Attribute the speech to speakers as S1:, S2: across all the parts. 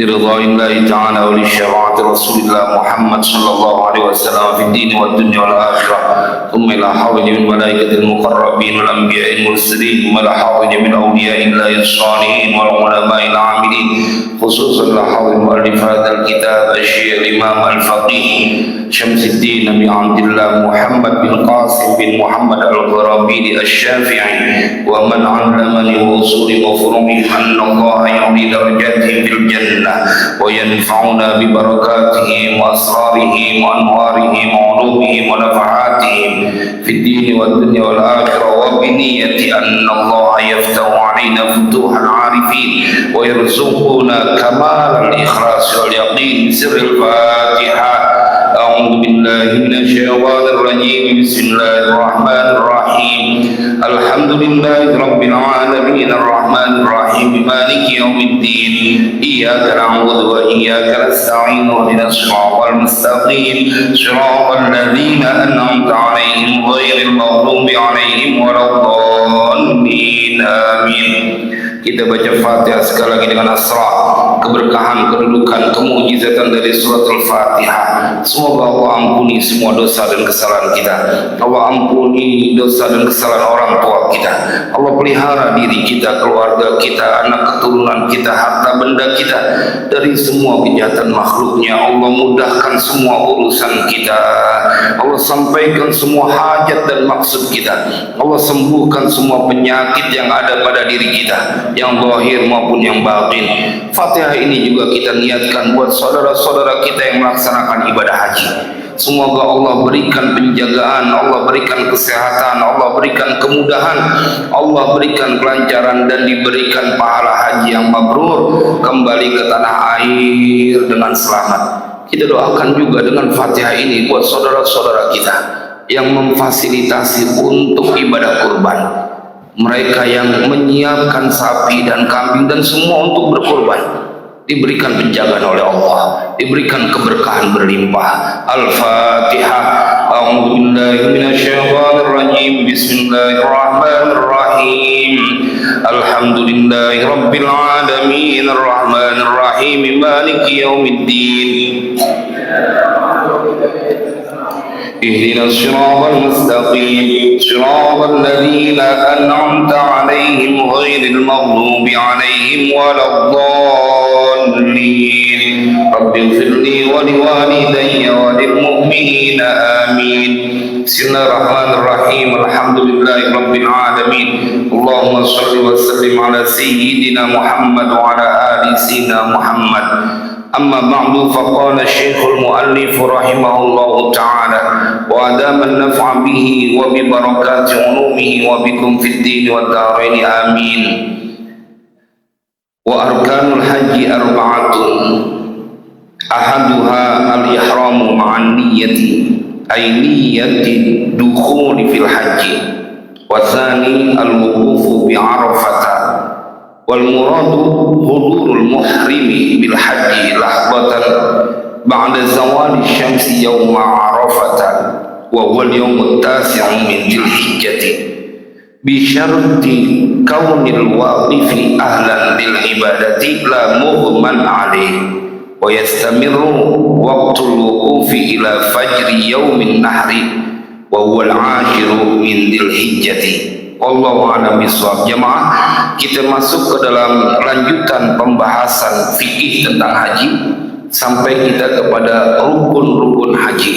S1: لرضا الله تعالى ولشريعة رسول الله محمد صلى الله عليه وسلم في الدين والدنيا والآخرة ثم إلى حوض من ملائكة المقربين والأنبياء المرسلين ثم إلى حوض من أولياء الله الصالحين والعلماء العاملين خصوصا إلى حوض مؤلف هذا الكتاب الشيخ الإمام الفقيه شمس الدين أبي عبد الله محمد بن قاسم بن محمد الغرابيلي الشافعي ومن علمني وأصول وفروع أن الله يعلي درجاتهم في الجنة وينفعنا ببركاتهم وأسرارهم وأنوارهم وعلومهم ونفعاتهم في الدين والدنيا والآخرة وبنية أن الله يفتح علينا فتوح العارفين ويرزقنا كمال الإخلاص واليقين بسر الفاتحة. أعوذ بالله من الشيطان الرجيم بسم الله الرحمن الرحيم الحمد لله رب العالمين الرحمن الرحيم مالك يوم الدين إياك نعبد وإياك نستعين اهدنا الصراط المستقيم صراط الذين أنعمت عليهم غير المغضوب عليهم ولا الضالين آمين. Kita baca Fatihah sekali lagi dengan asrar, keberkahan, kedudukan, kemujizatan dari surat Al-Fatihah. Semoga Allah ampuni semua dosa dan kesalahan kita. Allah ampuni dosa dan kesalahan orang tua kita. Allah pelihara diri kita, keluarga kita, anak keturunan kita, harta benda kita dari semua kejahatan makhluknya. Allah mudahkan semua urusan kita. Allah sampaikan semua hajat dan maksud kita. Allah sembuhkan semua penyakit yang ada pada diri kita, yang zahir maupun yang batin. Fatihah ini juga kita niatkan buat saudara-saudara kita yang melaksanakan ibadah haji. Semoga Allah berikan penjagaan, Allah berikan kesehatan, Allah berikan kemudahan, Allah berikan kelancaran dan diberikan pahala haji yang mabrur, kembali ke tanah air dengan selamat. Kita doakan juga dengan Fatihah ini buat saudara-saudara kita yang memfasilitasi untuk ibadah kurban, mereka yang menyiapkan sapi dan kambing dan semua untuk berkorban, diberikan penjagaan oleh Allah, diberikan keberkahan berlimpah. Al-Fatihah. A'udzu billahi minasyaitonir rajim. Bismillahirrahmanirrahim. Alhamdulillahi rabbil alamin arrahmanir rahim maliki yaumiddin. اهدنا الصراط المستقيم صراط الذين أنعمت عليهم غير المغضوب عليهم ولا الضالين رب اغفر لي ولوالدي وللمؤمنين آمين. بسم الله الرحمن الرحيم الحمد لله رب العالمين اللهم صل وسلم على سيدنا محمد وعلى آل سيدنا محمد. أما بعد فقال الشيخ المؤلف رحمه الله تعالى وأدام النفع به وببركات علومه وبكم في الدين والدارين آمين. وأركان الحج أربعة أحدها الإحرام مع النية أي نية الدخول في الحج والثاني الوقوف بعرفة والمراد حضور المحرم بالحج لحظة بعد زوال الشمس يوم عرفة وهو اليوم التاسع من ذي الحجة بشرط كون الواقف أهلا للعبادة لا مغمى عليه ويستمر وقت الوقوف إلى فجر يوم النحر وهو العاشر من ذي الحجة. Wallahu a'lam bishawab. Jemaah, kita masuk ke dalam lanjutan pembahasan fikih tentang haji sampai kita kepada rukun-rukun haji,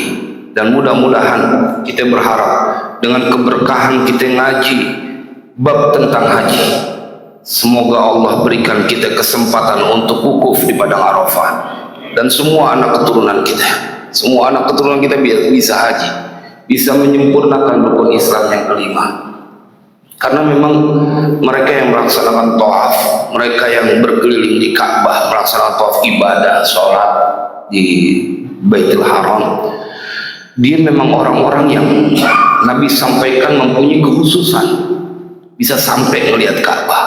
S1: dan mudah-mudahan kita berharap dengan keberkahan kita ngaji bab tentang haji, semoga Allah berikan kita kesempatan untuk wukuf di padang Arafah, dan semua anak keturunan kita bisa haji, bisa menyempurnakan rukun Islam yang kelima. Karena memang mereka yang melaksanakan tawaf, mereka yang berkeliling di Ka'bah, melaksanakan tawaf ibadah, sholat di Baitul Haram, dia memang orang-orang yang Nabi sampaikan mempunyai kekhususan, bisa sampai melihat Ka'bah,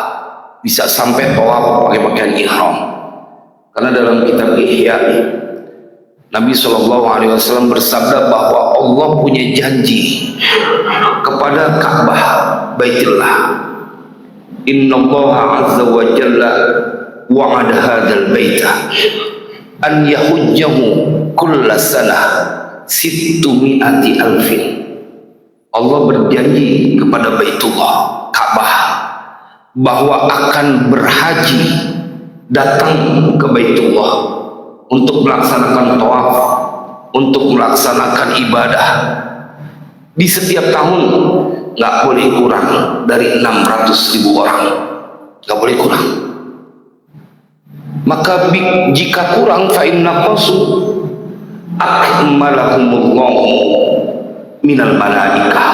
S1: bisa sampai tawaf pakai pakaian ihram. Karena dalam kitab Ihya, Nabi SAW bersabda bahwa Allah punya janji kepada Ka'bah Baitullah. Innallaha azza wa jalla wa'ada hadzal baita an yahujjahu kulla sanah 600,000. Allah berjanji kepada Baitullah Ka'bah bahwa akan berhaji, datang ke Baitullah untuk melaksanakan tawaf, untuk melaksanakan ibadah di setiap tahun, nggak boleh kurang dari 600.000 orang, nggak boleh kurang. Maka jika kurang, fa inna qasu akmalahumullahu minal malaikah.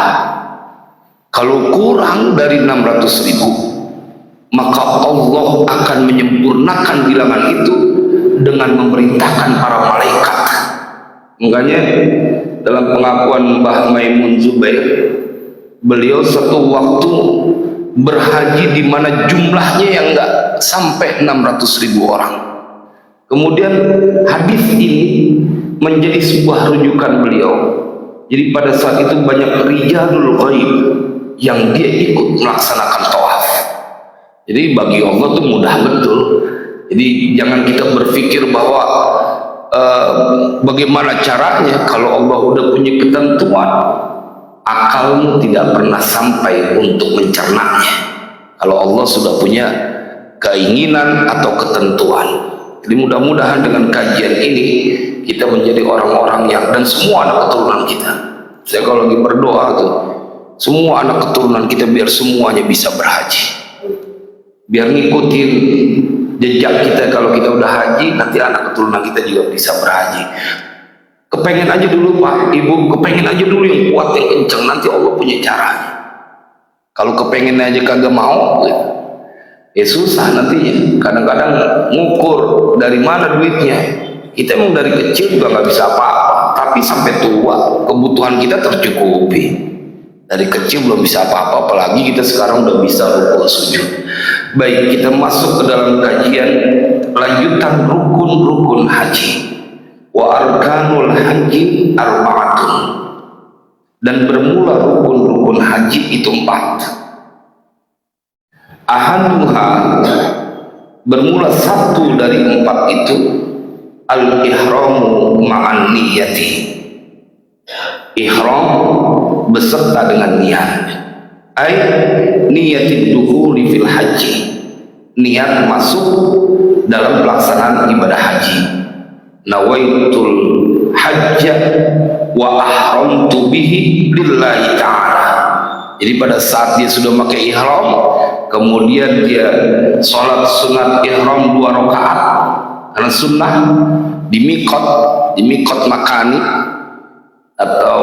S1: Kalau kurang dari 600.000, maka Allah akan menyempurnakan bilangan itu dengan memerintahkan para malaikat. Makanya dalam pengakuan Mbah Maimun Zubair, beliau satu waktu berhaji di mana jumlahnya yang enggak sampai 600.000 orang. Kemudian hadis ini menjadi sebuah rujukan beliau. Jadi pada saat itu banyak rijalul ghaib yang dia ikut melaksanakan tawaf. Jadi bagi Allah itu mudah betul. Jadi jangan kita berpikir bahwa bagaimana caranya. Kalau Allah udah punya ketentuan, akalmu tidak pernah sampai untuk mencernanya. Kalau Allah sudah punya keinginan atau ketentuan. Jadi mudah-mudahan dengan kajian ini kita menjadi orang-orang yang, dan semua anak keturunan kita, saya kalau lagi berdoa tuh, semua anak keturunan kita biar semuanya bisa berhaji, biar ngikutin jejak kita. Kalau kita udah haji, nanti anak keturunan kita juga bisa berhaji. Kepengen aja dulu Pak, Ibu, kepengen aja dulu yang kuat, yang kenceng, nanti Allah punya caranya. Kalau kepengen aja kagak mau, ya susah nantinya. Kadang-kadang ngukur dari mana duitnya. Kita emang dari kecil juga nggak bisa apa-apa, tapi sampai tua kebutuhan kita tercukupi. Dari kecil belum bisa apa-apa, apalagi kita sekarang udah bisa rukuk sujud. Baik, kita masuk ke dalam kajian lanjutan rukun-rukun haji. Wa arkanul haji arba'atun, dan bermula rukun-rukun haji itu 4. Ahaduha, bermula satu dari 4 itu, al-ihramu ma'an niyati, ihram beserta dengan niat. Ay niyatid dukhuli fil haji, niat masuk dalam pelaksanaan ibadah haji. Nawaitul hajja wa ahramtu bihi lillahi ta'ala. Jadi pada saat dia sudah pakai ihram, kemudian dia sholat sunat ihram 2 rakaat, karena sunnah di mikot makani, atau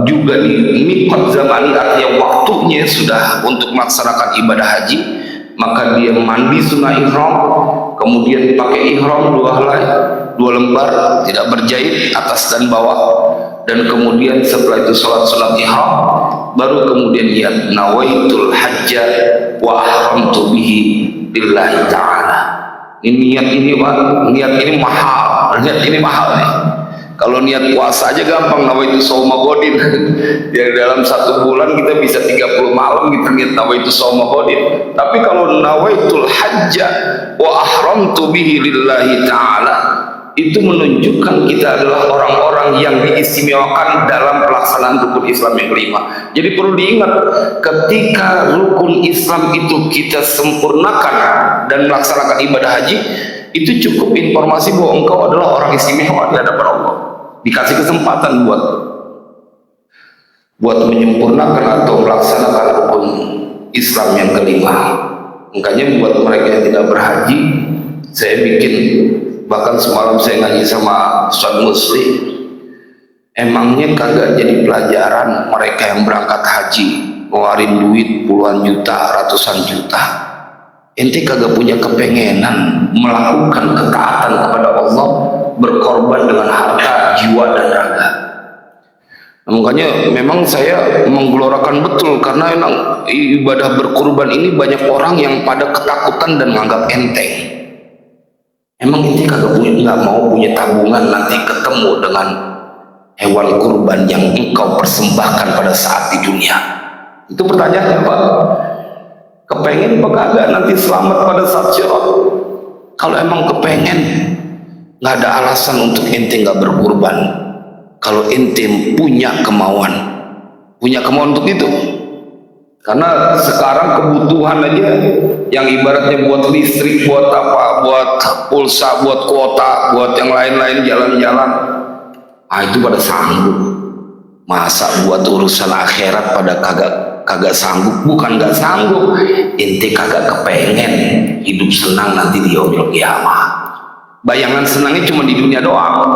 S1: juga di mikot zamani, artinya waktunya sudah untuk melaksanakan ibadah haji, maka dia mandi sunnah ihram, kemudian pakai ihram 2 helai, 2 lembar, tidak berjahit atas dan bawah, dan kemudian setelah itu sholat sunat ihram, baru kemudian niat nawaitul hajja wa ahramtu bihi lillahi ta'ala. Ini niat ini Pak, niat ini mahal, niat ini mahal nih. Kalau niat puasa aja gampang, nawaitu shauma ghadin. Di dalam 1 bulan kita bisa 30 malam kita niat nawaitu shauma ghadin. Tapi kalau nawaitul hajja wa ahramtu bihi lillahi ta'ala, itu menunjukkan kita adalah orang-orang yang diistimewakan dalam pelaksanaan rukun Islam yang kelima. Jadi perlu diingat, ketika rukun Islam itu kita sempurnakan dan melaksanakan ibadah haji, itu cukup informasi bahwa engkau adalah orang istimewa di hadapan Allah. Dikasih kesempatan buat menyempurnakan atau melaksanakan rukun Islam yang kelima. Makanya buat mereka yang tidak berhaji, saya bikin, bahkan semalam saya ngaji sama Ustaz Musli, emangnya kagak jadi pelajaran mereka yang berangkat haji ngeluarin duit puluhan juta, ratusan juta, ente kagak punya kepengenan melakukan ketaatan kepada Allah, berkorban dengan harta, jiwa, dan raga. Makanya memang saya menggelorakan betul, karena memang ibadah berkorban ini banyak orang yang pada ketakutan dan menganggap enteng. Emang ini kagak punya, nggak mau punya tabungan nanti ketemu dengan hewan kurban yang engkau persembahkan pada saat di dunia? Itu pertanyaannya Pak. Kepengen apa kagak nanti selamat pada saat sirat? Kalau emang kepengen, nggak ada alasan untuk ente nggak berkurban. Kalau ente punya kemauan untuk itu. Karena sekarang kebutuhan aja yang ibaratnya buat listrik, buat apa, buat pulsa, buat kuota, buat yang lain-lain jalan-jalan, itu pada sanggup. Masa buat urusan akhirat pada kagak sanggup? Bukan nggak sanggup, ente kagak kepengen hidup senang nanti di yaumil qiyamah. Bayangan senangnya cuma di dunia doang.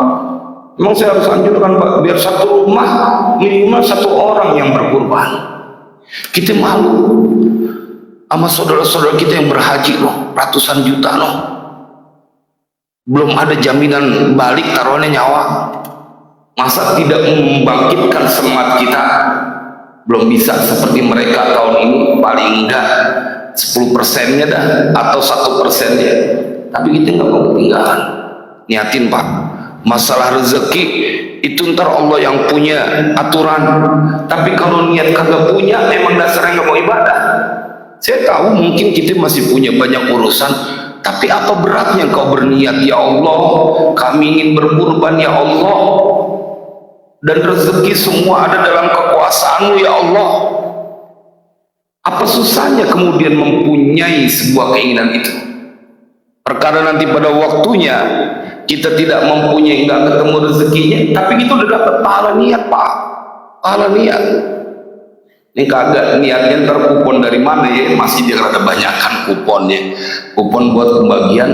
S1: Memang saya harus anjurkan Pak, biar satu rumah minimal satu orang yang berkurban. Kita malu sama saudara-saudara kita yang berhaji loh, ratusan juta loh, belum ada jaminan balik taruhannya nyawa. Masa tidak membangkitkan semangat kita? Belum bisa seperti mereka tahun ini, paling enggak 10%-nya dah, atau 1%-nya. Tapi kita nggak mau ketinggalan. Niatin Pak, masalah rezeki itu ntar Allah yang punya aturan. Tapi kalau niat kagak punya, memang dasarnya nggak mau ibadah. Saya tahu mungkin kita masih punya banyak urusan, tapi apa beratnya kau berniat, ya Allah, kami ingin berkurban ya Allah, dan rezeki semua ada dalam kekuasaan-Mu ya Allah. Apa susahnya kemudian mempunyai sebuah keinginan itu? Perkara nanti pada waktunya kita tidak mempunyai, nggak ketemu rezekinya, tapi itu udah dapat pahala niat Pak, pahala niat. Ini kagak niatnya ntar kupon dari mana ya, masih dia ada banyakan kuponnya. Kupon buat pembagian,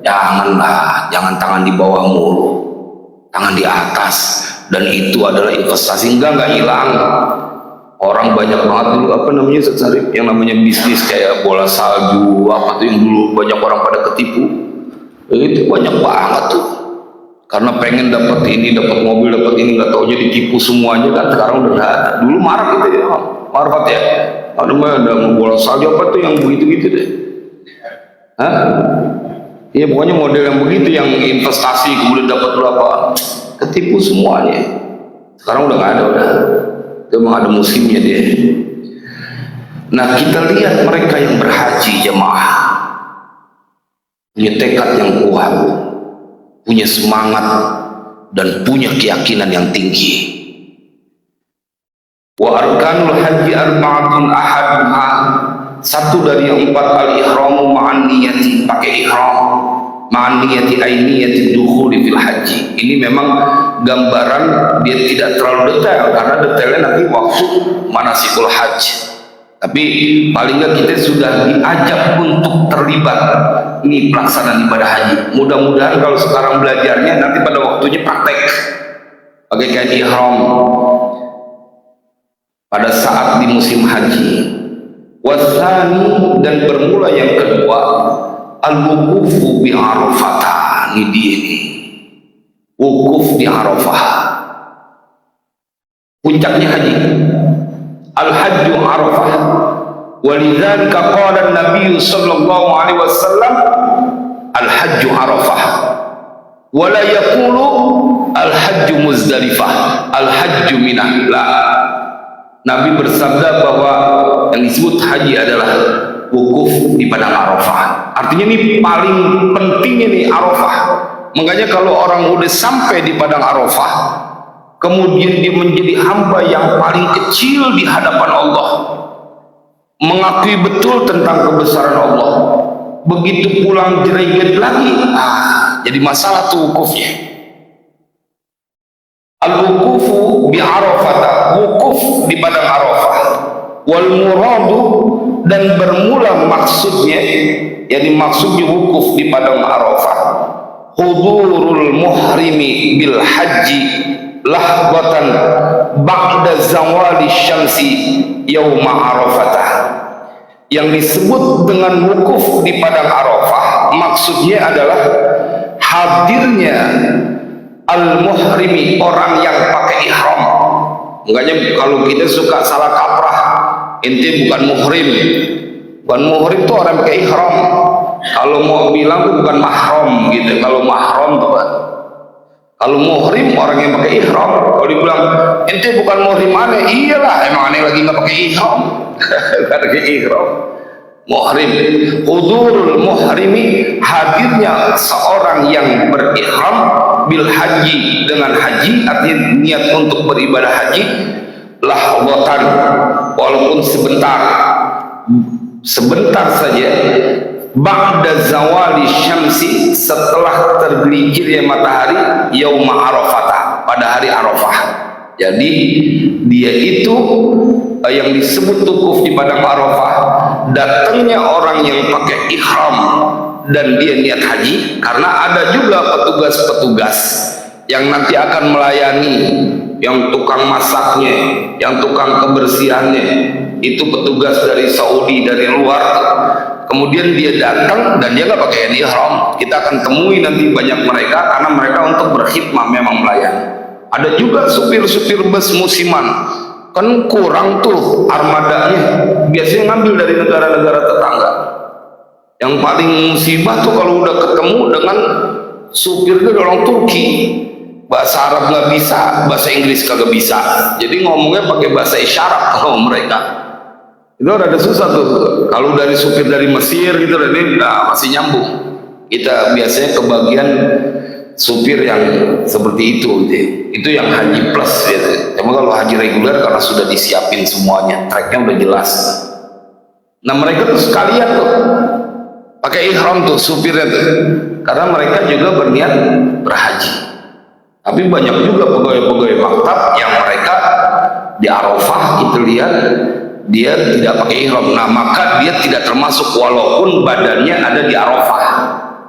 S1: janganlah, jangan tangan di bawah mulu, tangan di atas. Dan itu adalah investasi, nggak hilang. Orang banyak banget dulu apa namanya Ustaz Sarif, yang namanya bisnis kayak bola salju apa tuh yang dulu banyak orang pada ketipu. Itu banyak banget tuh, karena pengen dapat ini, dapat mobil, dapat ini, nggak taunya ditipu semuanya kan. Sekarang udah nggak ada. Dulu marah gitu ya, marah ya. Ada bola salju apa tuh yang begitu-gitu deh. Iya pokoknya model yang begitu, yang investasi kemudian dapat berapa, ketipu semuanya. Sekarang udah nggak ada, udah. Itu memang ada musimnya dia. Nah kita lihat mereka yang berhaji jemaah, punya tekad yang kuat, punya semangat, dan punya keyakinan yang tinggi. Wa arkanul haji arba'atun ahaduha, satu dari yang 4 al-ihramu ma'an niyati, pakai ihram, ma'an niyati ainiyati dukhuli fil haji. Ini memang gambaran, dia tidak terlalu detail karena detailnya nanti waktu manasikul haji. Tapi paling nggak kita sudah diajak untuk terlibat ini pelaksanaan ibadah haji. Mudah-mudahan kalau sekarang belajarnya, nanti pada waktunya praktek pakai kain ihram pada saat di musim haji. Wasani, dan bermula yang kedua, al-wukufu bi Arafah. Ini dia nih, wukuf di Arafah, puncaknya haji. Al-hajju Arafah. Walidzalika qala an-nabiy sallallahu alaihi wasallam al-hajju Arafah wa la yaqulu al-hajju Muzdalifah, al-hajju Minah. Nabi bersabda bahwa yang disebut haji adalah wukuf di padang Arafah. Artinya ini paling pentingnya nih Arafah. Makanya kalau orang udah sampai di padang Arafah, kemudian dia menjadi hamba yang paling kecil di hadapan Allah, mengakui betul tentang kebesaran Allah, begitu pulang jereget lagi, jadi masalah tuh wukufnya. Al-wukufu bi Arafah, wukuf di padang Arafah. Wal muradu, dan bermula maksudnya, yang dimaksudnya wukuf di padang Arafah, hudurul muhrimi bil haji lahbatan ba'da zawali syamsi yauma Arafatah. Yang disebut dengan wukuf di padang Arafah maksudnya adalah hadirnya al-muhrimi, orang yang pakai ihram. Makanya kalau kita suka salah kaprah, ente bukan muhrim. Bukan muhrim tuh orang pakai ihram. Kalau mau bilang tuh bukan mahram gitu. Kalau mahram tuh kan, kalau muhrim orang yang pakai ihram. Kalau dibilang ente bukan muhrim, aneh, iyalah emang aneh lagi nggak pakai ihram. Nggak pakai ihram. muhrim. Hudurul muhrimi, hadirnya seorang yang berihram bil haji, dengan haji, artinya niat untuk beribadah haji, lahwatan, walaupun sebentar saja, ba'da zawali syamsi, setelah tergelincirnya matahari, yauma arafah, pada hari Arafah. Jadi dia itu yang disebut wukuf di padang Arafah, datangnya orang yang pakai ihram dan dia niat haji, karena ada juga petugas-petugas yang nanti akan melayani, yang tukang masaknya, yang tukang kebersihannya, itu petugas dari Saudi, dari luar. Kemudian dia datang dan dia nggak pakai ihram. Kita akan temui nanti banyak mereka, karena mereka untuk berkhidmah, memang melayani. Ada juga supir-supir bus musiman, kan kurang tuh armadanya, biasanya ngambil dari negara-negara tetangga. Yang paling musibah tuh kalau udah ketemu dengan supir itu orang Turki, bahasa Arab nggak bisa, bahasa Inggris kagak bisa, jadi ngomongnya pakai bahasa isyarat. Kalau mereka itu ada susah tuh. Kalau dari supir dari Mesir gitu, ini masih nyambung. Kita biasanya kebagian supir yang seperti itu, itu yang haji plus gitu. Cuma kalau haji reguler karena sudah disiapin semuanya, treknya udah jelas. Nah mereka tuh sekalian tuh pakai ihram tuh supirnya tuh, karena mereka juga berniat berhaji. Tapi banyak juga pegawai-pegawai maktab yang mereka di Arafah itu lihat dia tidak pakai ihram. Nah maka dia tidak termasuk walaupun badannya ada di Arafah.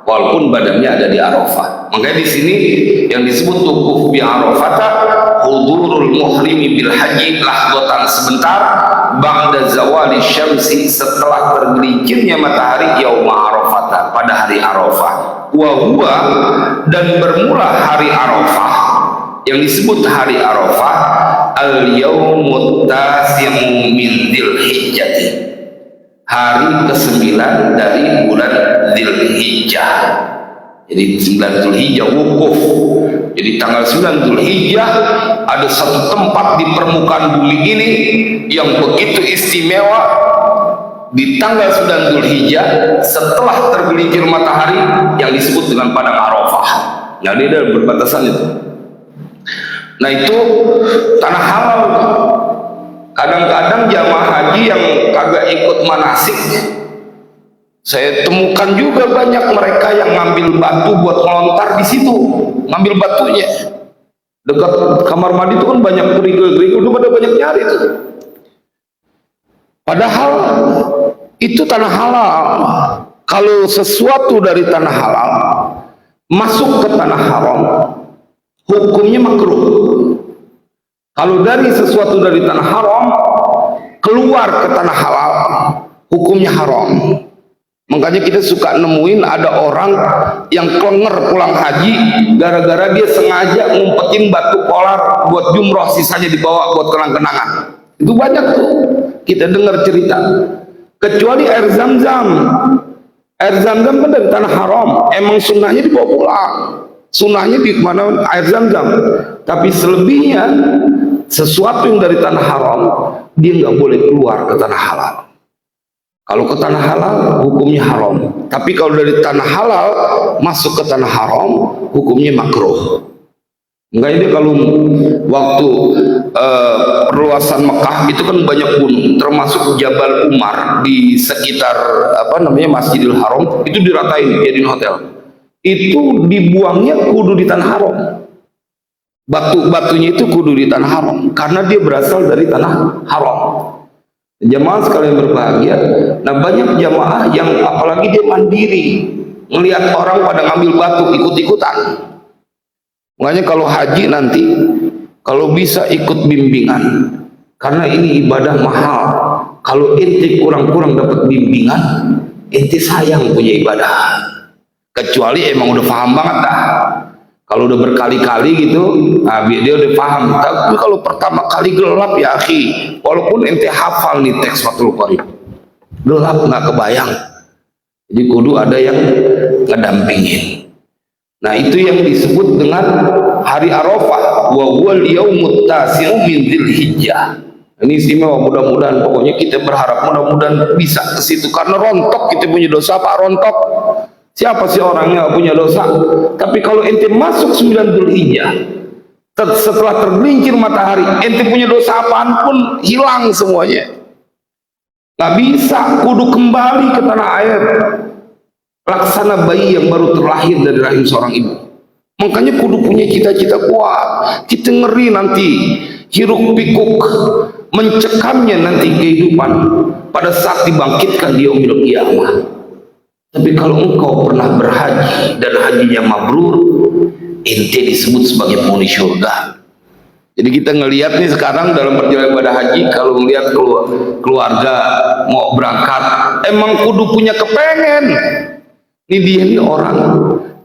S1: Walaupun badannya ada di Arafah. Makanya di sini yang disebut wukuf bi Arafata, hudurul muhrimi bil haji, lahdotan sebentar, ba'da zawali syamsi, setelah tergelincirnya matahari, yauma Arafata, pada hari Arafah. Wa huwa, dan bermula hari Arafah, yang disebut hari Arafah, al yaumut tasi'u min dzilhijjah, hari ke-9 dari bulan Dzulhijjah. Jadi 9 Dzulhijjah wukuf. Jadi tanggal 9 Dzulhijjah ada satu tempat di permukaan bumi ini yang begitu istimewa. Di tanggal 9 Dzulhijjah setelah tergelincir matahari, yang disebut dengan padang Arafah. Nah dia ada berbatasan itu. Nah itu tanah halal. Kadang-kadang jamaah haji yang kagak ikut manasik, saya temukan juga banyak mereka yang ngambil batu buat melontar di situ, ngambil batunya dekat kamar mandi itu kan banyak kerikil-kerikil, itu pada banyak nyari itu. Padahal itu tanah halal. Kalau sesuatu dari tanah halal masuk ke tanah haram, hukumnya makruh. Kalau dari sesuatu dari tanah haram keluar ke tanah halal, hukumnya haram. Makanya kita suka nemuin ada orang yang klenger pulang haji gara-gara dia sengaja ngumpetin batu polar buat jumroh, sisanya dibawa buat kenang-kenangan. Itu banyak tuh kita dengar cerita. Kecuali air zam-zam. Air zam-zam kan dari tanah haram, emang sunnahnya dibawa pulang. Sunnahnya di mana air zam-zam. Tapi selebihnya sesuatu yang dari tanah haram dia nggak boleh keluar ke tanah halal. Kalau ke tanah halal hukumnya haram, tapi kalau dari tanah halal masuk ke tanah haram hukumnya makruh. Enggak, ini kalau waktu perluasan Mekah itu kan banyak gunung, termasuk Jabal Umar di sekitar Masjidil Haram itu diratain jadiin hotel. Itu dibuangnya kudu di tanah haram. Batu-batunya itu kudu di tanah haram karena dia berasal dari tanah haram. Jamaah sekalian berbahagia. Nah banyak jamaah yang apalagi dia mandiri, melihat orang pada ngambil batu ikut-ikutan. Makanya kalau haji nanti kalau bisa ikut bimbingan, karena ini ibadah mahal. Kalau ente kurang-kurang dapat bimbingan, ente sayang punya ibadah. Kecuali emang udah paham banget dah. Kalau udah berkali-kali gitu, nah dia udah paham. Tapi kalau pertama kali gelap ya akhi, walaupun ente hafal nih teks Fathul Qorib, gelap nggak kebayang. Jadi kudu ada yang ngedampingin. Nah itu yang disebut dengan hari Arafah, wa huwal yaumut tasi'u min dzilhijjah. Ini istimewa, mudah-mudahan pokoknya kita berharap mudah-mudahan bisa ke situ, karena rontok kita punya dosa Pak, rontok. Siapa sih orangnya punya dosa? Tapi kalau ente masuk 9 Dzulhijjah, setelah tergelincir matahari, ente punya dosa apaan pun hilang semuanya. Nggak bisa, kudu kembali ke tanah air. Laksana bayi yang baru terlahir dari rahim seorang ibu. Makanya kudu punya cita-cita kuat. Kita ngeri nanti hiruk pikuk mencekamnya nanti kehidupan pada saat dibangkitkan di yaumil qiyamah. Tapi kalau engkau pernah berhaji dan hajinya mabrur, ente disebut sebagai penghuni surga. Jadi kita ngelihat nih sekarang dalam perjalanan ibadah haji, kalau ngelihat keluarga mau berangkat, emang kudu punya kepengen. Ini dia nih orang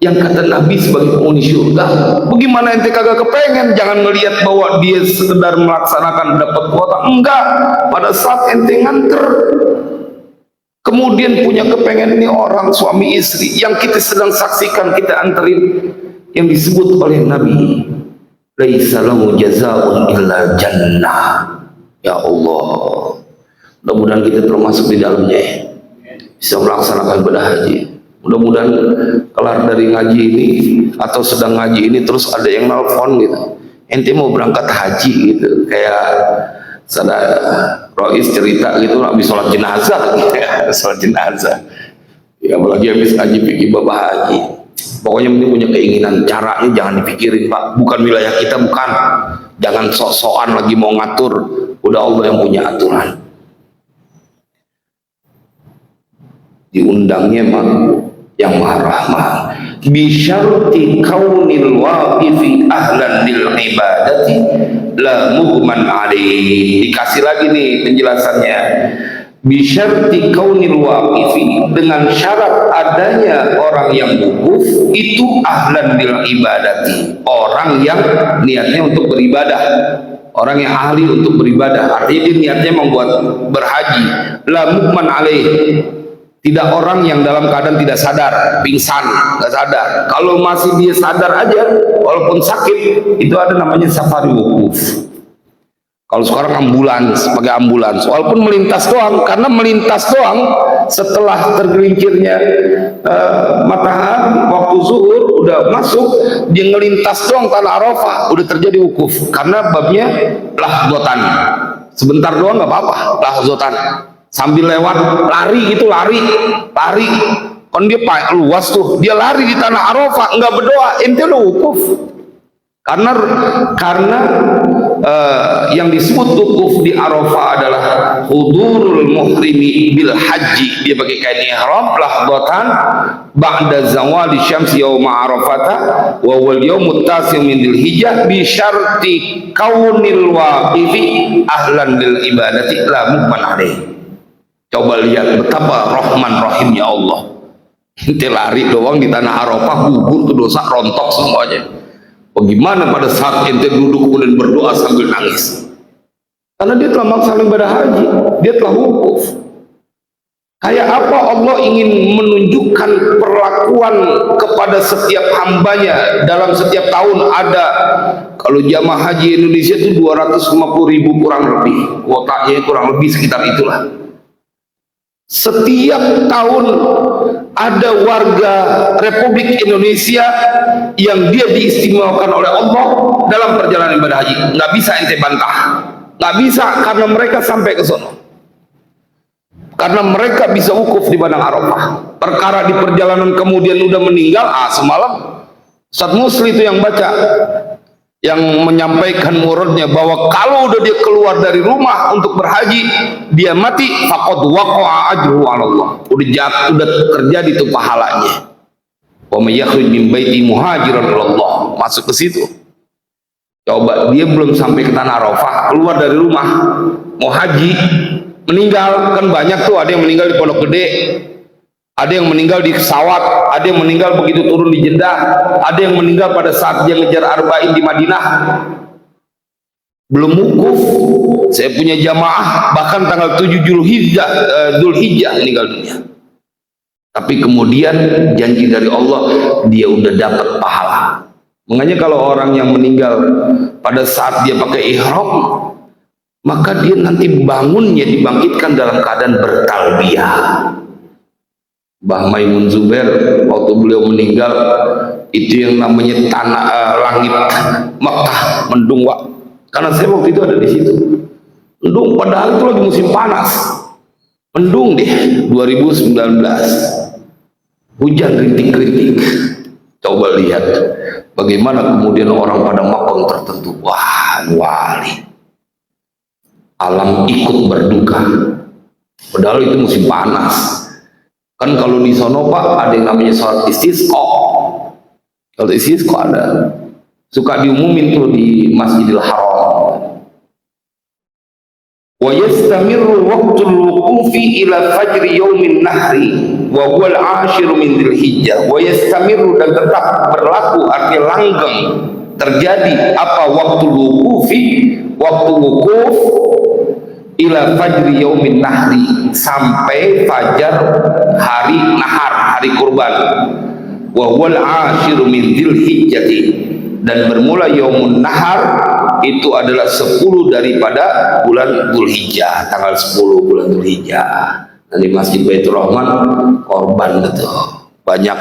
S1: yang kata Nabi sebagai penghuni surga. Bagaimana ente kagak kepengen? Jangan melihat bahwa dia sekedar melaksanakan dapat kuota. Enggak, pada saat ente nganter, kemudian punya kepengen, ini orang suami istri yang kita sedang saksikan, kita anterin, yang disebut oleh Nabi, laisa lahu jazaa'un illa jannah. Ya Allah, mudah-mudahan kita termasuk di dalamnya, bisa melaksanakan ibadah haji. Mudah-mudahan kelar dari ngaji ini atau sedang ngaji ini terus ada yang nelfon gitu, ente mau berangkat haji gitu, kayak saudara Rois cerita gitu, habis sholat jenazah gitu ya, sholat jenazah ya, apalagi habis haji pikir bapak haji. Pokoknya penting punya keinginan, caranya jangan dipikirin Pak, bukan wilayah kita, bukan, jangan sok-sokan lagi mau ngatur, udah Allah yang punya aturan. Diundangnya Mak yang maha rahman, bisyarti kaunil waqifi ahlan lil ibadati la mughman alaih. Dikasih lagi nih penjelasannya, bisyarti kaunil waqifi, dengan syarat adanya orang yang wukuf itu ahlan lil ibadati, orang yang niatnya untuk beribadah, orang yang ahli untuk beribadah, artinya dia niatnya membuat berhaji. La mughman alaih, tidak orang yang dalam keadaan tidak sadar, pingsan, nggak sadar. Kalau masih dia sadar aja, walaupun sakit, itu ada namanya safari wukuf. Kalau sekarang ambulans, pakai ambulans, walaupun melintas doang, karena melintas doang setelah tergelincirnya matahari waktu zuhur udah masuk, dia ngelintas doang tanah Arafah, udah terjadi wukuf, karena babnya lahdotan. Sebentar doang nggak apa-apa, lahdotan. Sambil lewat lari gitu, lari kan dia luas tuh, dia lari di tanah Arafah nggak berdoa, ente udah wukuf. Karena yang disebut wukuf di Arafah adalah hudurul muhrimi bil haji, dia pakai kain ihram lahdatan ba'da zawali syamsi yauma arafata wa wal yaumut tasi' min dzulhijjah bi syarti kaunil waqifi ahlan lil ibadati la mughman alaih. Coba lihat betapa rahman rahimnya Allah. Ente lari doang di tanah Arafah, gugur ke dosa, rontok semuanya. Bagaimana pada saat ente duduk kemudian berdoa sambil nangis? Karena dia telah melaksanakan ibadah haji, dia telah wukuf. Kayak apa Allah ingin menunjukkan perlakuan kepada setiap hambanya dalam setiap tahun ada. Kalau jamaah haji Indonesia itu 250.000 kurang lebih, kuotanya kurang lebih sekitar itulah. Setiap tahun ada warga Republik Indonesia yang dia diistimewakan oleh Allah dalam perjalanan ibadah haji. Nggak bisa ente bantah, nggak bisa, karena mereka sampai ke sana, karena mereka bisa wukuf di padang Arafah. Perkara di perjalanan kemudian udah meninggal, semalam Ustaz Musli itu yang baca, yang menyampaikan muridnya bahwa kalau udah dia keluar dari rumah untuk berhaji, dia mati, faqad waqa'a ajruhu 'ala Allah. Udah terjadi itu pahalanya. Wa may yakhruj min baiti muhajiran ila Allah, masuk ke situ. Coba dia belum sampai ke tanah Arafah, keluar dari rumah mau haji, meninggal. Kan banyak tuh, ada yang meninggal di Pondok Gede, ada yang meninggal di pesawat, ada yang meninggal begitu turun di Jeddah, ada yang meninggal pada saat dia ngejar Arba'in di Madinah. Belum wukuf. Saya punya jamaah bahkan tanggal 7 Dzulhijjah meninggal dunia. Tapi kemudian janji dari Allah, dia udah dapat pahala. Makanya kalau orang yang meninggal pada saat dia pakai ihram, maka dia nanti bangunnya dibangkitkan dalam keadaan bertalbiyah. Mbah Maimun Zubair waktu beliau meninggal, itu yang namanya tanah langit Makkah mendung, Wak. Karena saya waktu itu ada di situ. Mendung, padahal itu lagi musim panas. Mendung deh 2019. Hujan rintik-rintik. Coba lihat bagaimana kemudian orang pada makam tertentu. Wah, wali. Alam ikut berduka. Padahal itu musim panas. Kan kalau di sono Pak ada yang namanya sholat istisqa. Kalau istisqa ada, suka diumumin tuh di Masjidil Haram. Wa yastamirru waqtul wuqufi ila fajri yaumin nahri wa huwa al-'ashir min Dzulhijjah. Wa yastamirru, dan tetap berlaku, artinya langgeng terjadi apa waqtul wuqufi, waktu wukuf ila fajri yaumin nahri, sampai fajar hari nahar, hari kurban. Wa huwal ashiru min Dzulhijjati, dan bermula yaumun nahar itu adalah 10 daripada bulan Dzulhijjah, tanggal 10 bulan Dzulhijjah. Dan di Masjid Baitur Rahman korban betul banyak.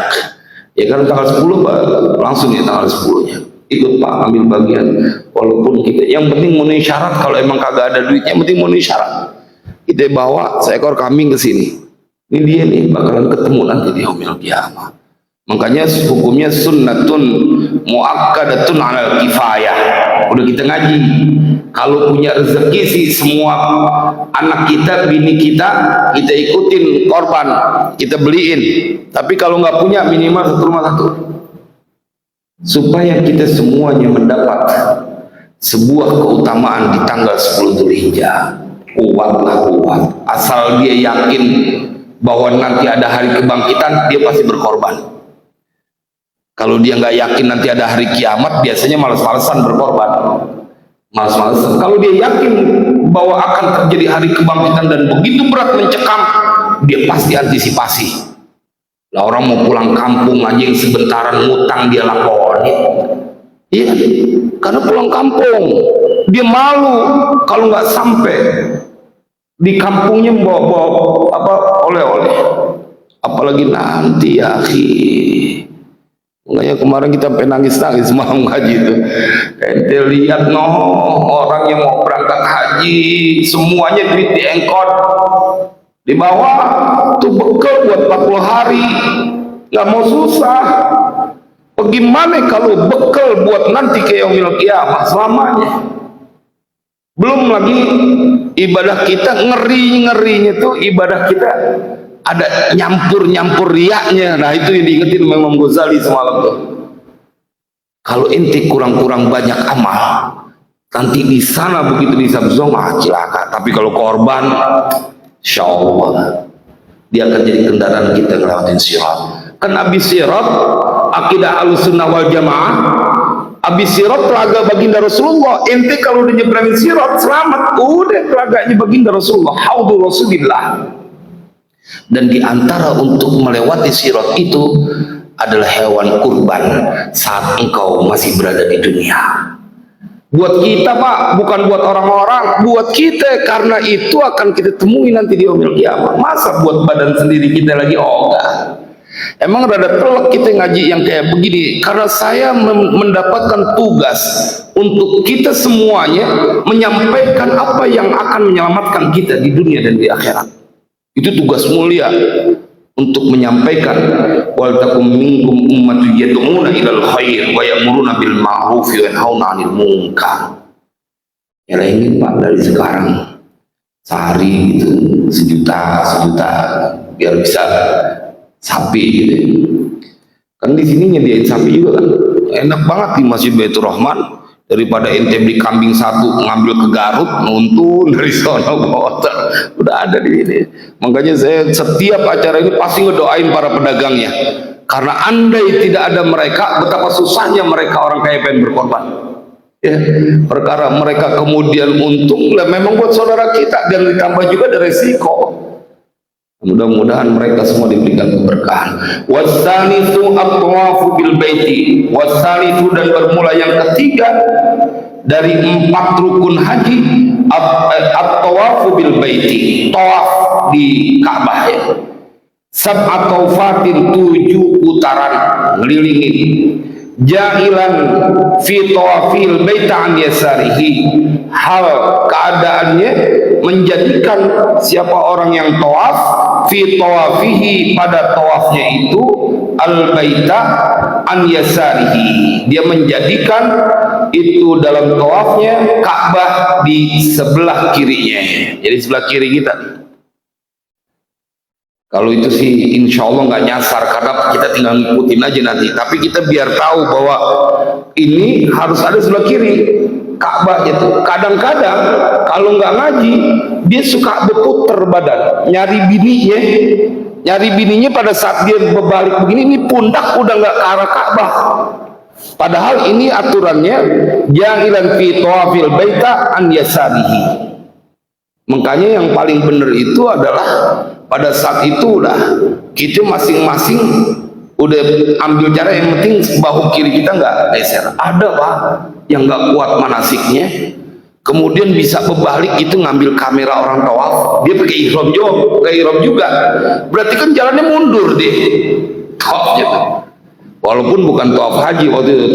S1: Ya kan tanggal 10 langsung ya tanggal 10-nya. Ikut Pak ambil bagian, walaupun kita yang penting memenuhi syarat. Kalau emang kagak ada duitnya, yang penting memenuhi syarat. Kita bawa seekor kambing ke sini, ini dia nih bakalan ketemu nanti di yaumil qiyamah. Makanya hukumnya sunnatun muakkadatun alal kifayah. Udah kita ngaji, kalau punya rezeki sih semua anak kita, bini kita ikutin korban, kita beliin. Tapi kalau nggak punya, minimal satu rumah satu, supaya kita semuanya mendapat sebuah keutamaan di tanggal 10 Dzulhijjah. Kuatlah kuat, asal dia yakin bahwa nanti ada hari kebangkitan, dia pasti berkorban. Kalau dia nggak yakin nanti ada hari kiamat, biasanya malas-malesan berkorban, malas-malesan. Kalau dia yakin bahwa akan terjadi hari kebangkitan dan begitu berat mencekam, dia pasti antisipasi. Lah orang mau pulang kampung aja yang sebentaran ngutang dia lakoni. Iya, karena pulang kampung dia malu kalau nggak sampai di kampungnya bawa apa oleh-oleh. Apalagi nanti ya, makanya kemarin kita sampai nangis-nangis malam haji itu. Ente lihat orang yang mau berangkat haji semuanya duit diengkot, dibawa tuh bekal buat 40 hari, nggak mau susah. Bagaimana kalau bekal buat nanti ke yaumil qiyamah selamanya? Belum lagi ibadah kita, ngerinya tuh ibadah kita ada nyampur riaknya. Nah itu yang diingetin Imam Ghazali semalam tuh. Kalau ente kurang-kurang banyak amal, nanti di sana begitu disabzong celaka. Tapi kalau korban, insya Allah dia akan jadi kendaraan kita ngelewatin sirat. Kan abis sirat, akidah Ahlussunnah wal Jamaah, abis sirat telaga baginda Rasulullah. Ente kalau udah nyebrangin sirat selamat, udah telaganya baginda Rasulullah, haudul Rasulillah. Dan diantara untuk melewati sirat itu adalah hewan kurban saat engkau masih berada di dunia. Buat kita Pak, bukan buat orang-orang, buat kita, karena itu akan kita temui nanti di yaumil qiyamah. Masa buat badan sendiri kita lagi enggak. Emang rada telak kita ngaji yang kayak begini, karena saya mendapatkan tugas untuk kita semuanya menyampaikan apa yang akan menyelamatkan kita di dunia dan di akhirat. Itu tugas mulia untuk menyampaikan wal takum minkum ummatun yad'una ilal khair wa ya'muruna bil ma'ruf wa yanhauna 'anil munkar. Ya ingin Pak dari sekarang sehari gitu sejuta biar bisa sapi gitu. Kan di sini nyediain sapi juga kan. Enak banget di Masjid Baitur Rahman. Daripada ente beli kambing satu ngambil ke Garut nuntun dari sana bawa, udah ada di sini. Makanya saya setiap acara ini pasti ngedoain para pedagangnya, karena andai tidak ada mereka, betapa susahnya mereka orang kaya pengen berkorban ya. Perkara mereka kemudian untung lah memang buat saudara kita, dan ditambah juga ada resiko. Mudah-mudahan mereka semua diberikan keberkahan. Wasanitu at-tawafu bil baiti. Wasanitu dan bermula yang ketiga dari 4 rukun haji at-tawafu bil baiti, tawaf di Ka'bah ya. Sab'at tawfatin, 7 putaran ngelilingin. Jahilan fi tawafil baita an yasarihi, hal keadaannya menjadikan siapa orang yang tawaf fi tawafihi, pada tawafnya itu al baita an yasarihi, dia menjadikan itu dalam tawafnya Ka'bah di sebelah kirinya. Jadi sebelah kiri kita. Kalau itu sih insya Allah nggak nyasar, karena kita tinggal ngikutin aja nanti. Tapi kita biar tahu bahwa ini harus ada sebelah kiri Ka'bah itu. Kadang-kadang kalau nggak ngaji, dia suka berputar badan, nyari bininya pada saat dia berbalik begini, ini pundak udah nggak ke arah Ka'bah. Padahal ini aturannya jahilan fi tawafil baita an yasarihi. Makanya yang paling benar itu adalah pada saat itu udah kita masing-masing udah ambil cara, yang penting bahu kiri kita nggak geser. Ada Pak yang nggak kuat manasiknya, kemudian bisa berbalik itu ngambil kamera orang tawaf, dia pakai ihram juga, berarti kan jalannya mundur deh tawafnya tuh. Walaupun bukan tawaf haji waktu itu,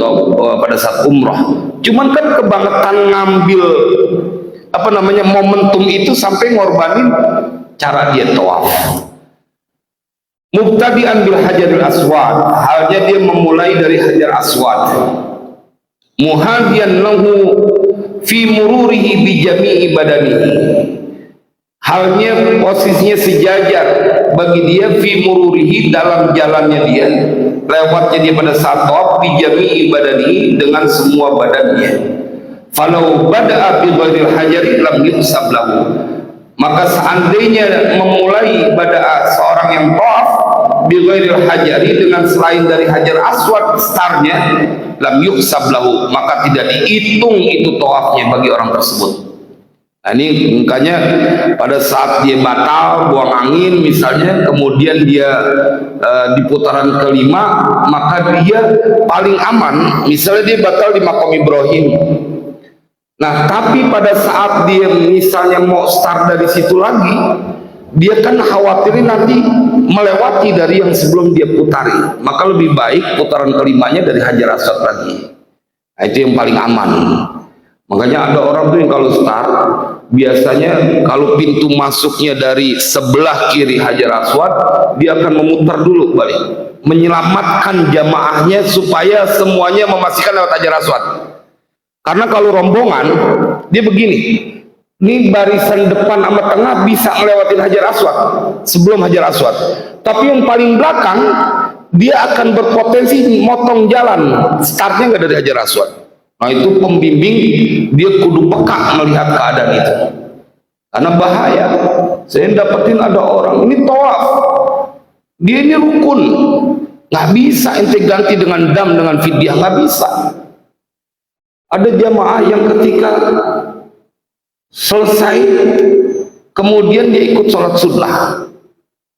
S1: pada saat umrah, cuman kan kebangetan ngambil momentum itu sampai ngorbanin cara dia tawaf. Mubtadi'an bil hajaril aswad, halnya dia memulai dari hajar aswad. Muhadiyan lahu fi mururihi bi jami'i badanihi, halnya posisinya sejajar bagi dia fi mururihi, dalam jalannya dia, lewatnya dia pada saat tawaf, bi jami'i badanihi, dengan semua badannya. Falau bada'a bi ghairil hajari lam yuhsab lahu, maka seandainya memulai bada'a seorang yang tawaf bi ghairil hajari, dengan selain dari hajar aswad startnya, lam yuhsab lahu, maka tidak dihitung itu tawafnya bagi orang tersebut. Nah, ini makanya pada saat dia batal buang angin misalnya, kemudian dia di putaran kelima, maka dia paling aman misalnya dia batal di Maqam Ibrahim. Nah, tapi pada saat dia misalnya mau start dari situ lagi, dia kan khawatirnya nanti melewati dari yang sebelum dia putari, maka lebih baik putaran kelimanya dari hajar aswad lagi. Nah, itu yang paling aman. Makanya ada orang tuh yang kalau start, biasanya kalau pintu masuknya dari sebelah kiri hajar aswad, dia akan memutar dulu balik, menyelamatkan jamaahnya supaya semuanya memastikan lewat hajar aswad. Karena kalau rombongan dia begini, ini barisan depan sama tengah bisa ngelewatin hajar aswad sebelum hajar aswad, tapi yang paling belakang dia akan berpotensi motong jalan, startnya nggak dari hajar aswad. Nah, itu pembimbing dia kudu peka melihat keadaan itu, karena bahaya. Saya dapetin ada orang ini tawaf, dia ini rukun, nggak bisa ente ganti dengan dam, dengan fidyah, nggak bisa. Ada jamaah yang ketika selesai kemudian dia ikut sholat sunnah,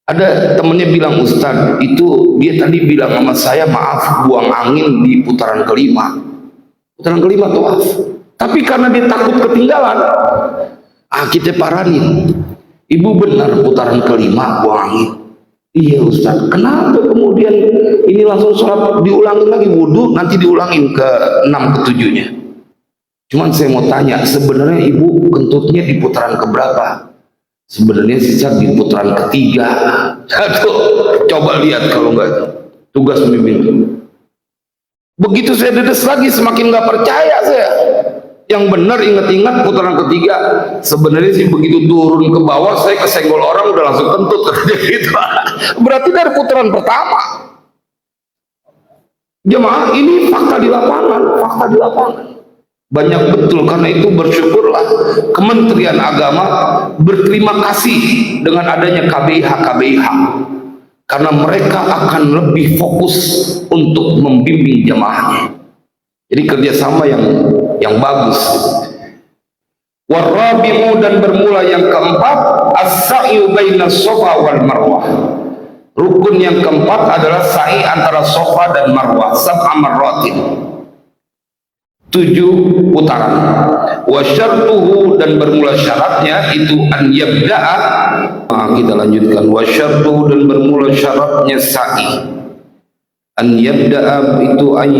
S1: ada temennya bilang, Ustaz, itu dia tadi bilang sama saya, maaf buang angin di putaran kelima tawaf, tapi karena dia takut ketinggalan, kita paranin, ibu benar putaran kelima buang angin. Iya Ustaz, kenapa kemudian ini langsung sholat diulangin lagi, wudhu nanti diulangin ke 6 ke 7-nya. Cuman saya mau tanya, sebenarnya ibu kentutnya di putaran keberapa? Sebenarnya sejak di putaran ketiga. Aduh, coba lihat kalau enggak tugas pembimbing. Begitu saya dedes lagi, semakin nggak percaya saya. Yang benar ingat-ingat putaran ketiga. Sebenarnya sih begitu turun ke bawah, saya kesenggol orang udah langsung kentut gitu. Berarti dari putaran pertama. Jemaah, ini fakta di lapangan, Banyak betul, karena itu bersyukurlah Kementerian Agama berterima kasih dengan adanya KBIH, karena mereka akan lebih fokus untuk membimbing jamaahnya. Jadi kerjasama yang bagus. Warabi'u, dan bermula yang keempat, as-sa'yu bainas Shafa wal Marwah, Rukun yang keempat adalah sa'i antara Safa dan Marwah, sab'a marratin, 7 putaran. Wa syartuhu, dan bermula syaratnya itu an yabda'a. Kita lanjutkan. Wa syartuhu, dan bermula syaratnya sa'i. An yabda'a itu an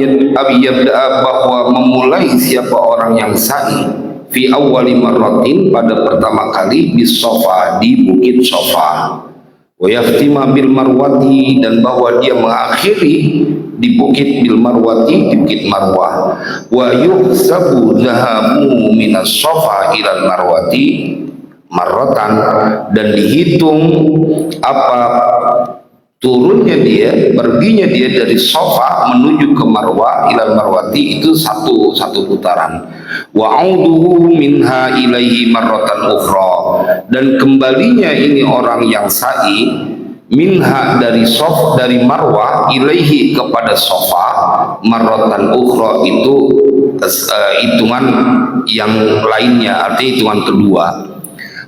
S1: yabda'a, bahwa memulai siapa orang yang sa'i fi awwali marratin, pada pertama kali di Safa, di bukit Safa. Wa yaftima bil marwati, dan bahwa dia mengakhiri di bukit bil marwati, di bukit Marwah. Wa yuhsabu zahabu minas Safa ila marwati marratan, dan dihitung apa turunnya dia, perginya dia dari Safa menuju ke Marwah, ilal marwati, itu satu putaran. Wa auduhu minha ilaihi marratan ukhra, dan kembalinya ini orang yang sa'i minha dari dari Marwah ilaihi kepada Safa marratan ukhra, itu hitungan yang lainnya, artinya hitungan kedua.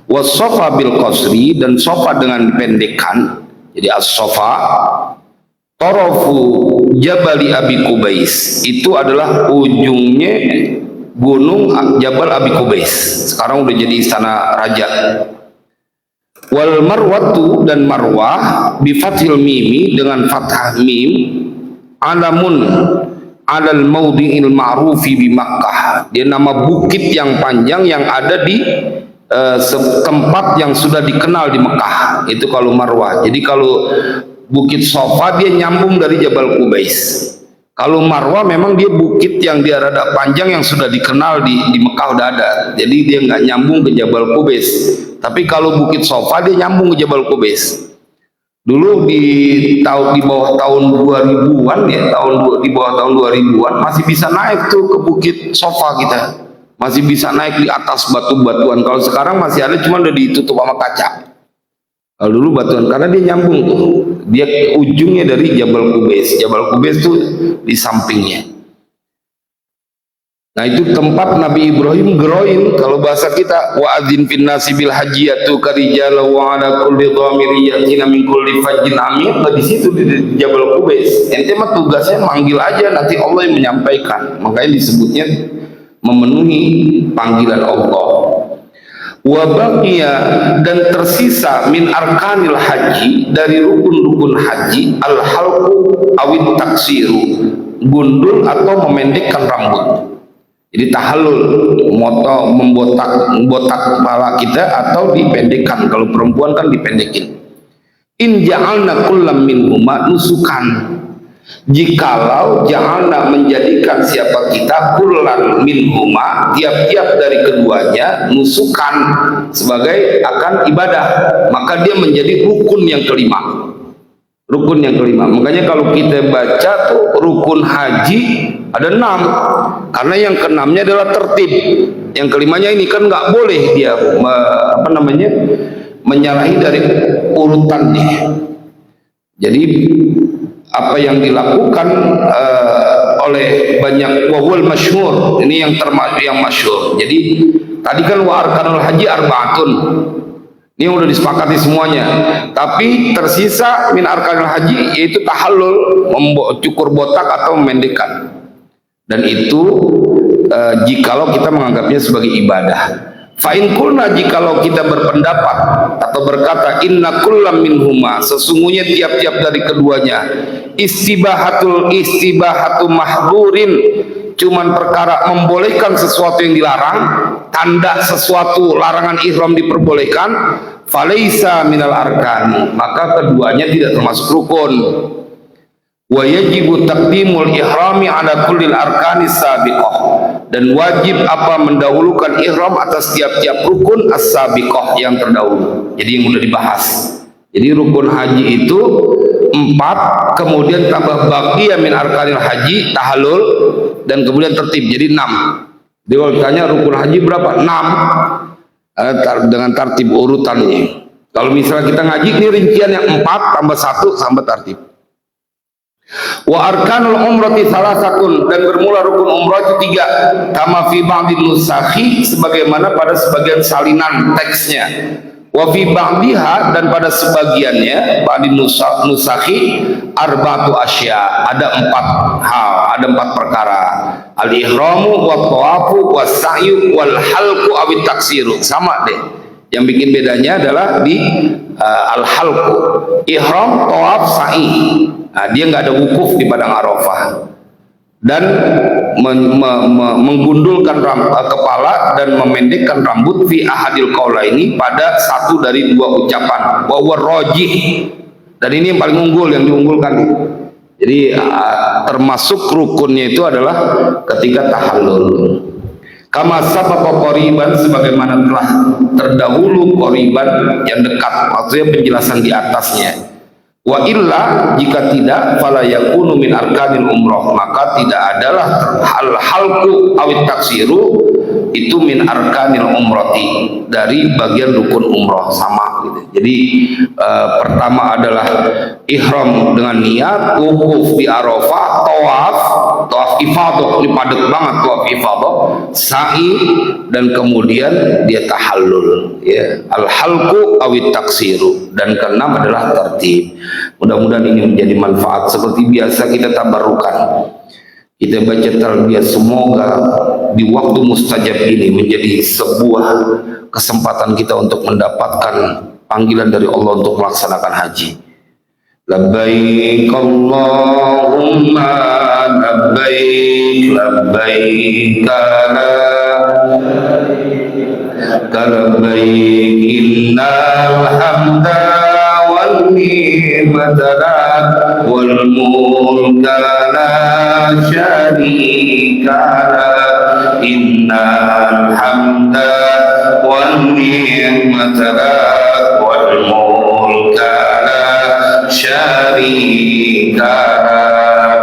S1: Wa Safa bil qasri, dan Safa dengan pendekan. Jadi as-Safa tarafu Jabali Abi Kubais, itu adalah ujungnya gunung Jabal Abi Kubais, sekarang udah jadi istana raja. Wal marwatu, dan Marwah bi fathil mimi, dengan fathah mim, alamun alal maudhi'il ma'rufi bi Makkah, dia nama bukit yang panjang yang ada di tempat yang sudah dikenal di Mekah, itu kalau Marwah. Jadi kalau bukit Safa dia nyambung dari Jabal Kubais. Kalau Marwah memang dia bukit yang dia rada panjang yang sudah dikenal di Mekah udah ada. Jadi dia nggak nyambung ke Jabal Kubais. Tapi kalau bukit Safa dia nyambung ke Jabal Kubais. Dulu di bawah tahun 2000-an ya, di bawah tahun 2000-an masih bisa naik tuh ke bukit Safa kita. Masih bisa naik di atas batu-batuan. Kalau sekarang masih ada, cuma udah ditutup sama kaca. Kalau dulu batuan, karena dia nyambung tuh, dia ujungnya dari Jabal Kubais. Jabal Kubais tuh di sampingnya. Nah itu tempat Nabi Ibrahim geroin. Kalau bahasa kita, wa adzin fin nasi bil hajiyatu karijala wa ala kulli dhamiri yatina min kulli fajjin amin. Nah, di situ di Jabal Kubais. Ente mah tugasnya manggil aja, nanti Allah yang menyampaikan. Makanya disebutnya memenuhi panggilan Allah. Wa baqiya, dan tersisa min arkanil haji, dari rukun-rukun haji, al halqu awit taksiru, gundul atau memendekkan rambut. Jadi tahallul, membotak kepala kita atau dipendekkan. Kalau perempuan kan dipendekin. In ja'alna kullam minhuma nusukan, jikalau ja'alna menjadikan siapa kita kullan minhuma, tiap-tiap dari keduanya, nusukan sebagai akan ibadah, maka dia menjadi rukun yang kelima. Rukun yang kelima. Makanya kalau kita baca tuh rukun haji ada 6, karena yang keenamnya adalah tertib. Yang kelimanya ini kan nggak boleh dia menyalahi dari urutannya. Jadi apa yang dilakukan oleh banyak wawul masyhur, ini yang masyhur. Jadi tadi kan wa arkanul haji arbaatun, ini udah disepakati semuanya. Tapi tersisa min arkanul haji, yaitu tahallul, cukur botak atau memendekkan. Dan itu jikalau kita menganggapnya sebagai ibadah. Fa'in kulna, jikalau kita berpendapat atau berkata inna kullam minhuma, sesungguhnya tiap-tiap dari keduanya, istibahatu mahdurin, cuman perkara membolehkan sesuatu yang dilarang, tanda sesuatu larangan ihram diperbolehkan, falaisa minal arkani, maka keduanya tidak termasuk rukun. Wa yajibu taqdimul ihrami ala kullil arkani sabiqah, dan wajib mendahulukan ihram atas tiap-tiap rukun as-sabiqah yang terdahulu. Jadi yang sudah dibahas. Jadi rukun haji itu 4, kemudian tambah baqiyah min arkanil haji, tahallul, dan kemudian tertib, jadi 6. Jadi kalau ditanya rukun haji berapa? 6 dengan tertib urutannya. Kalau misalnya kita ngaji ini rincian yang 4 tambah 1 tambah tertib. Wa arkanul umrati salasatun, dan bermula rukun umrah itu 3, kama fi ba'din nusakhi, sebagaimana pada sebagian salinan teksnya. Wa fi ba'diha, dan pada sebagiannya ba'di nusakhi arba'atu asya, ada 4 hal, ada 4 perkara. Al ihramu wa tawafu wa sa'yu wal halqu awit taksiru. Sama deh. Yang bikin bedanya adalah di al halqu. Ihram, tawaf, sa'i. Nah, dia nggak ada wukuf di padang Arafah. Dan menggundulkan kepala dan memendekkan rambut fi ahadil qaulaini, pada satu dari 2 ucapan, wa huwa rajih, dan ini yang paling unggul, yang diunggulkan. Jadi termasuk rukunnya itu adalah ketika tahallul. Kama sabaqa qoriban, sebagaimana telah terdahulu qoriban, yang dekat, maksudnya penjelasan di atasnya. Wa illa, jika tidak, fala yakunu min arkanil umrah, maka tidak adalah halqu awit taksiru itu min arkanil umrati, dari bagian rukun umrah, sama gitu. Jadi pertama adalah ihram dengan niat, wukuf di Arafah, tawaf ifadah, ini padat banget tawaf ifadah, sa'i, dan kemudian dia tahallul, ya, al halqu awit taksiru. Dan keenam adalah tertib. Mudah-mudahan ini menjadi manfaat. Seperti biasa kita tabarukan, kita baca talbiyah, semoga di waktu mustajab ini menjadi sebuah kesempatan kita untuk mendapatkan panggilan dari Allah untuk melaksanakan haji. Labbaik Allahumma labbaik, labbaik labbaik, innal hamda wal ni'mata lak wal mulka la syarika lak, innal hamda wal ni'mata lak wal mulka la syarika lak.